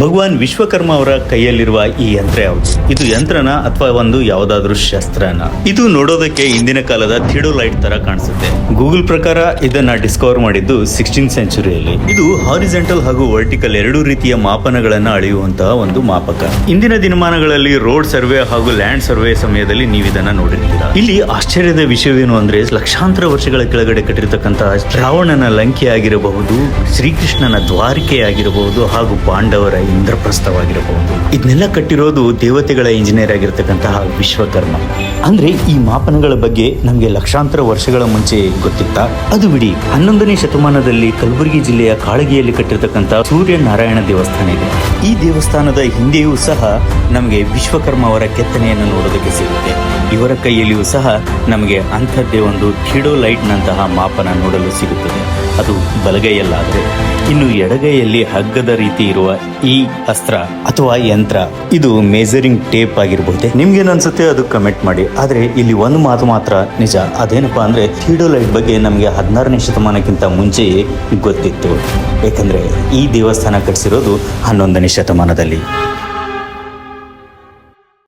ಭಗವಾನ್ ವಿಶ್ವಕರ್ಮ ಅವರ ಕೈಯಲ್ಲಿರುವ ಈ ಯಂತ್ರ ಯಾವುದು? ಇದು ಯಂತ್ರನ ಅಥವಾ ಒಂದು ಯಾವುದಾದ್ರೂ ಶಸ್ತ್ರನ? ಇದು ನೋಡೋದಕ್ಕೆ ಇಂದಿನ ಕಾಲದ ಥಿಯೋಡೊಲೈಟ್ ತರ ಕಾಣಿಸುತ್ತೆ. ಗೂಗಲ್ ಪ್ರಕಾರ ಇದನ್ನ ಡಿಸ್ಕವರ್ ಮಾಡಿದ್ದು 16th ಸೆಂಚುರಿಯಲ್ಲಿ. ಇದು ಹಾರಿಜೆಂಟಲ್ ಹಾಗೂ ವರ್ಟಿಕಲ್ ಎರಡೂ ರೀತಿಯ ಮಾಪನಗಳನ್ನ ಅಳೆಯುವಂತಹ ಒಂದು ಮಾಪಕ. ಇಂದಿನ ದಿನಮಾನಗಳಲ್ಲಿ ರೋಡ್ ಸರ್ವೆ ಹಾಗೂ ಲ್ಯಾಂಡ್ ಸರ್ವೆ ಸಮಯದಲ್ಲಿ ನೀವು ಇದನ್ನ ನೋಡಿರ್ತೀರಾ. ಇಲ್ಲಿ ಆಶ್ಚರ್ಯದ ವಿಷಯವೇನು ಅಂದ್ರೆ ಲಕ್ಷಾಂತರ ವರ್ಷಗಳ ಕೆಳಗಡೆ ಕಟ್ಟಿರ್ತಕ್ಕಂತಹ ರಾವಣನ ಲಂಕೆ ಆಗಿರಬಹುದು, ಶ್ರೀಕೃಷ್ಣನ ದ್ವಾರಿಕೆ ಆಗಿರಬಹುದು ಹಾಗೂ ಪಾಂಡವರ ಇಂದ್ರಪ್ರಸ್ಥವಾಗಿರಬಹುದು. ಇದನ್ನೆಲ್ಲ ಕಟ್ಟಿರೋದು ದೇವತೆಗಳ ಇಂಜಿನಿಯರ್ ಆಗಿರ್ತಕ್ಕಂತಹ ವಿಶ್ವಕರ್ಮ. ಅಂದ್ರೆ ಈ ಮಾಪನಗಳ ಬಗ್ಗೆ ನಮಗೆ ಲಕ್ಷಾಂತರ ವರ್ಷಗಳ ಮುಂಚೆ ಗೊತ್ತಿತ್ತ? ಅದು ಬಿಡಿ, 11ನೇ ಶತಮಾನದಲ್ಲಿ ಕಲಬುರಗಿ ಜಿಲ್ಲೆಯ ಕಾಳಗಿಯಲ್ಲಿ ಕಟ್ಟಿರ್ತಕ್ಕಂತಹ ಸೂರ್ಯನಾರಾಯಣ ದೇವಸ್ಥಾನ ಇದೆ. ಈ ದೇವಸ್ಥಾನದ ಹಿಂದೆಯೂ ಸಹ ನಮಗೆ ವಿಶ್ವಕರ್ಮ ಅವರ ಕೆತ್ತನೆಯನ್ನು ನೋಡೋದಕ್ಕೆ ಸಿಗುತ್ತೆ. ಇವರ ಕೈಯಲ್ಲಿಯೂ ಸಹ ನಮಗೆ ಅಂಥದ್ದೇ ಒಂದು ಥಿಯೋಡೊಲೈಟ್ ನಂತಹ ಮಾಪನ ನೋಡಲು ಸಿಗುತ್ತದೆ. ಅದು ಬಲಗೈಯಲ್ಲಾದ್ರೆ, ಇನ್ನು ಎಡಗೈಯಲ್ಲಿ ಹಗ್ಗದ ರೀತಿ ಇರುವ ಈ ಅಸ್ತ್ರ ಅಥವಾ ಯಂತ್ರ, ಇದು ಮೇಜರಿಂಗ್ ಟೇಪ್ ಆಗಿರಬಹುದೇ? ನಿಮ್ಗೇನು ಅನ್ಸುತ್ತೆ ಅದು ಕಮೆಂಟ್ ಮಾಡಿ. ಆದ್ರೆ ಇಲ್ಲಿ ಒಂದು ಮಾತು ಮಾತ್ರ ನಿಜ. ಅದೇನಪ್ಪಾ ಅಂದ್ರೆ ಥಿಯೋಡೊಲೈಟ್ ಬಗ್ಗೆ ನಮಗೆ 16ನೇ ಶತಮಾನಕ್ಕಿಂತ ಮುಂಚೆಯೇ ಗೊತ್ತಿತ್ತು. ಯಾಕಂದ್ರೆ ಈ ದೇವಸ್ಥಾನ ಕಟ್ಟಿಸಿರೋದು 11ನೇ ಶತಮಾನದಲ್ಲಿ.